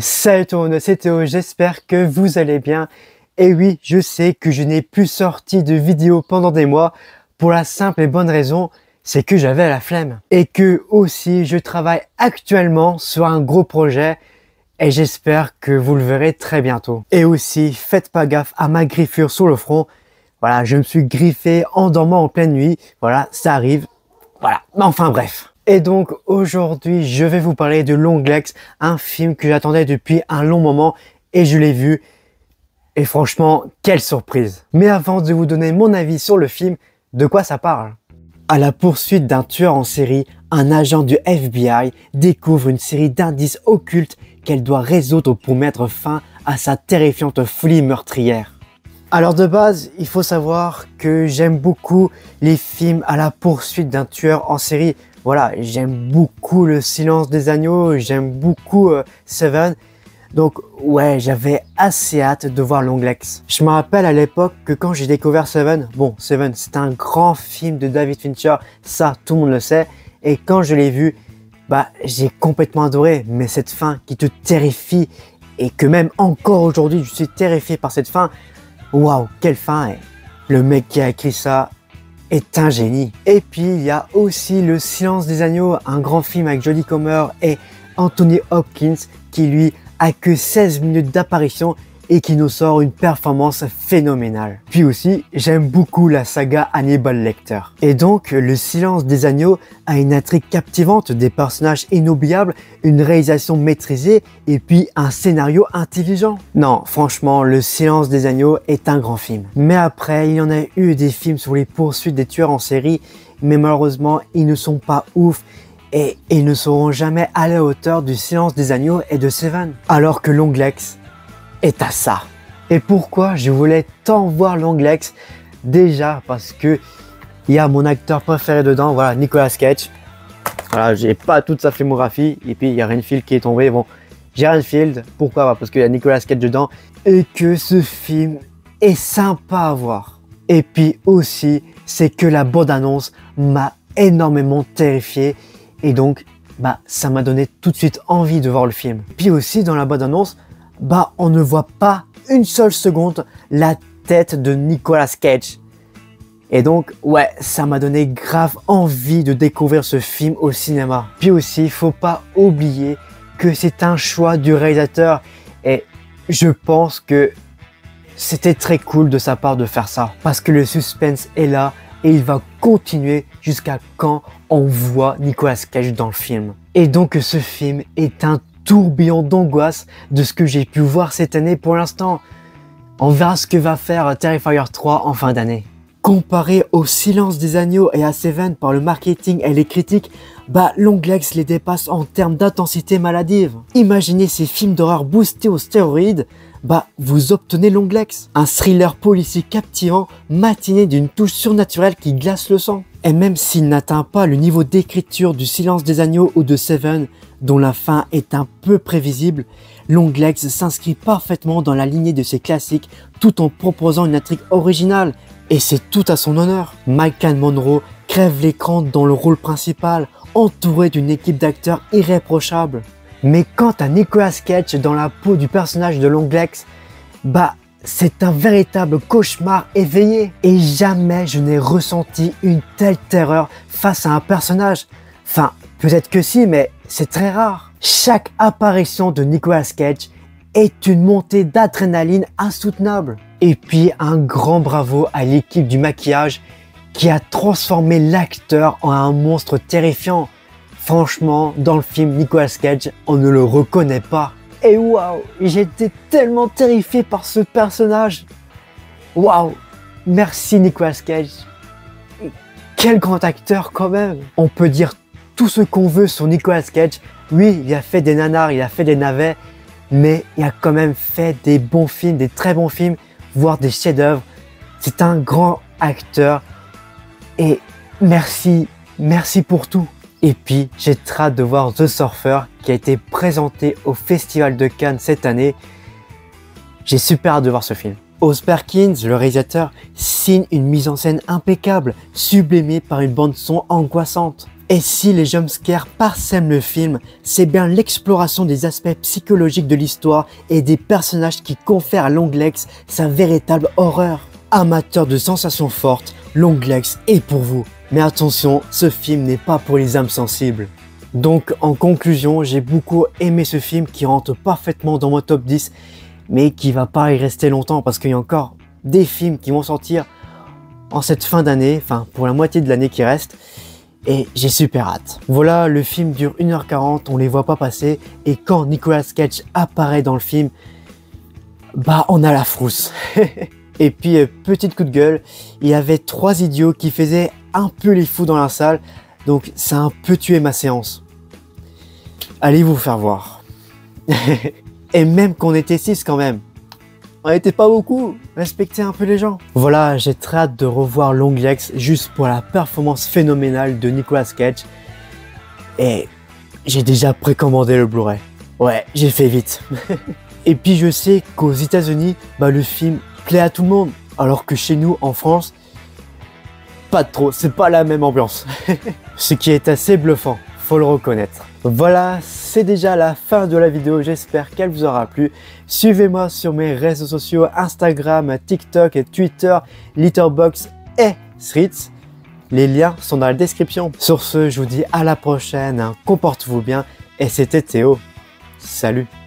Salut tout le monde, c'est Théo, j'espère que vous allez bien. Et oui, je sais que je n'ai plus sorti de vidéo pendant des mois pour la simple et bonne raison, c'est que j'avais la flemme. Et que aussi, je travaille actuellement sur un gros projet et j'espère que vous le verrez très bientôt. Et aussi, faites pas gaffe à ma griffure sur le front. Voilà, je me suis griffé en dormant en pleine nuit. Voilà, ça arrive. Voilà, mais enfin bref. Et donc aujourd'hui, je vais vous parler de Longlegs, un film que j'attendais depuis un long moment et je l'ai vu. Et franchement, quelle surprise! Mais avant de vous donner mon avis sur le film, de quoi ça parle? À la poursuite d'un tueur en série, un agent du FBI découvre une série d'indices occultes qu'elle doit résoudre pour mettre fin à sa terrifiante folie meurtrière. Alors de base, il faut savoir que j'aime beaucoup les films à la poursuite d'un tueur en série. Voilà, j'aime beaucoup Le Silence des Agneaux, j'aime beaucoup Seven. Donc ouais, j'avais assez hâte de voir Longlegs. Je me rappelle à l'époque que quand j'ai découvert Seven, bon Seven c'est un grand film de David Fincher, ça tout le monde le sait. Et quand je l'ai vu, bah j'ai complètement adoré. Mais cette fin qui te terrifie et que même encore aujourd'hui je suis terrifié par cette fin. Waouh, quelle fin! Le mec qui a écrit ça est un génie. Et puis il y a aussi Le Silence des Agneaux, un grand film avec Jodie Comer et Anthony Hopkins qui lui a que 16 minutes d'apparition et qui nous sort une performance phénoménale. Puis aussi, j'aime beaucoup la saga Hannibal Lecter. Et donc, Le Silence des Agneaux a une intrigue captivante, des personnages inoubliables, une réalisation maîtrisée et puis un scénario intelligent. Non, franchement, Le Silence des Agneaux est un grand film. Mais après, il y en a eu des films sur les poursuites des tueurs en série, mais malheureusement, ils ne sont pas ouf. Et ils ne seront jamais à la hauteur du Silence des Agneaux et de Seven. Alors que Longlegs est à ça. Et pourquoi je voulais tant voir Longlegs? Déjà parce que il y a mon acteur préféré dedans, voilà, Nicolas Cage. Voilà, j'ai pas toute sa filmographie. Et puis il y a Renfield qui est tombé. Bon, j'ai Renfield, pourquoi? Parce qu'il y a Nicolas Cage dedans. Et que ce film est sympa à voir. Et puis aussi, c'est que la bande-annonce m'a énormément terrifié. Et donc, bah, ça m'a donné tout de suite envie de voir le film. Puis aussi, dans la bande-annonce, bah, on ne voit pas une seule seconde la tête de Nicolas Cage. Et donc, ouais, ça m'a donné grave envie de découvrir ce film au cinéma. Puis aussi, il faut pas oublier que c'est un choix du réalisateur. Et je pense que c'était très cool de sa part de faire ça. Parce que le suspense est là. Et il va continuer jusqu'à quand on voit Nicolas Cage dans le film. Et donc ce film est un tourbillon d'angoisse de ce que j'ai pu voir cette année pour l'instant. On verra ce que va faire Terrifier 3 en fin d'année. Comparé au Silence des Agneaux et à Seven par le marketing et les critiques, bah Longlegs les dépasse en termes d'intensité maladive. Imaginez ces films d'horreur boostés aux stéroïdes, bah vous obtenez Longlegs. Un thriller policier captivant, matiné d'une touche surnaturelle qui glace le sang. Et même s'il n'atteint pas le niveau d'écriture du Silence des Agneaux ou de Seven, dont la fin est un peu prévisible, Longlegs s'inscrit parfaitement dans la lignée de ses classiques tout en proposant une intrigue originale. Et c'est tout à son honneur. Maika Monroe crève l'écran dans le rôle principal, entouré d'une équipe d'acteurs irréprochables. Mais quant à Nicolas Cage dans la peau du personnage de Longlegs, bah c'est un véritable cauchemar éveillé. Et jamais je n'ai ressenti une telle terreur face à un personnage. Enfin, peut-être que si, mais c'est très rare. Chaque apparition de Nicolas Cage est une montée d'adrénaline insoutenable. Et puis un grand bravo à l'équipe du maquillage qui a transformé l'acteur en un monstre terrifiant. Franchement, dans le film Nicolas Cage, on ne le reconnaît pas. Et waouh, j'étais tellement terrifié par ce personnage. Waouh, merci Nicolas Cage. Quel grand acteur quand même. On peut dire tout ce qu'on veut sur Nicolas Cage. Oui, il a fait des nanars, il a fait des navets, mais il a quand même fait des bons films, des très bons films, voire des chefs-d'œuvre. C'est un grand acteur et merci pour tout. Et puis, j'ai très hâte de voir The Surfer qui a été présenté au Festival de Cannes cette année. J'ai super hâte de voir ce film. Oz Perkins, le réalisateur, signe une mise en scène impeccable, sublimée par une bande son angoissante. Et si les jumpscares parsèment le film, c'est bien l'exploration des aspects psychologiques de l'histoire et des personnages qui confèrent à Longlegs sa véritable horreur. Amateurs de sensations fortes, Longlegs est pour vous. Mais attention, ce film n'est pas pour les âmes sensibles. Donc en conclusion, j'ai beaucoup aimé ce film qui rentre parfaitement dans mon top 10, mais qui va pas y rester longtemps parce qu'il y a encore des films qui vont sortir en cette fin d'année, enfin pour la moitié de l'année qui reste, et j'ai super hâte. Voilà, le film dure 1h40, on les voit pas passer, et quand Nicolas Cage apparaît dans le film, bah on a la frousse. Et puis, petit coup de gueule, il y avait 3 idiots qui faisaient un peu les fous dans la salle, donc ça a un peu tué ma séance. Allez vous faire voir. Et même qu'on était 6 quand même. On n'était pas beaucoup, respectez un peu les gens. Voilà, j'ai très hâte de revoir Longlegs juste pour la performance phénoménale de Nicolas Cage. Et j'ai déjà précommandé le Blu-ray. Ouais, j'ai fait vite. Et puis je sais qu'aux États-Unis, le film plaît à tout le monde. Alors que chez nous, en France, pas trop, c'est pas la même ambiance. Ce qui est assez bluffant, faut le reconnaître. Voilà, c'est déjà la fin de la vidéo, j'espère qu'elle vous aura plu. Suivez-moi sur mes réseaux sociaux, Instagram, TikTok et Twitter, Letterboxd et Threads. Les liens sont dans la description. Sur ce, je vous dis à la prochaine, comportez-vous bien et c'était Théo. Salut!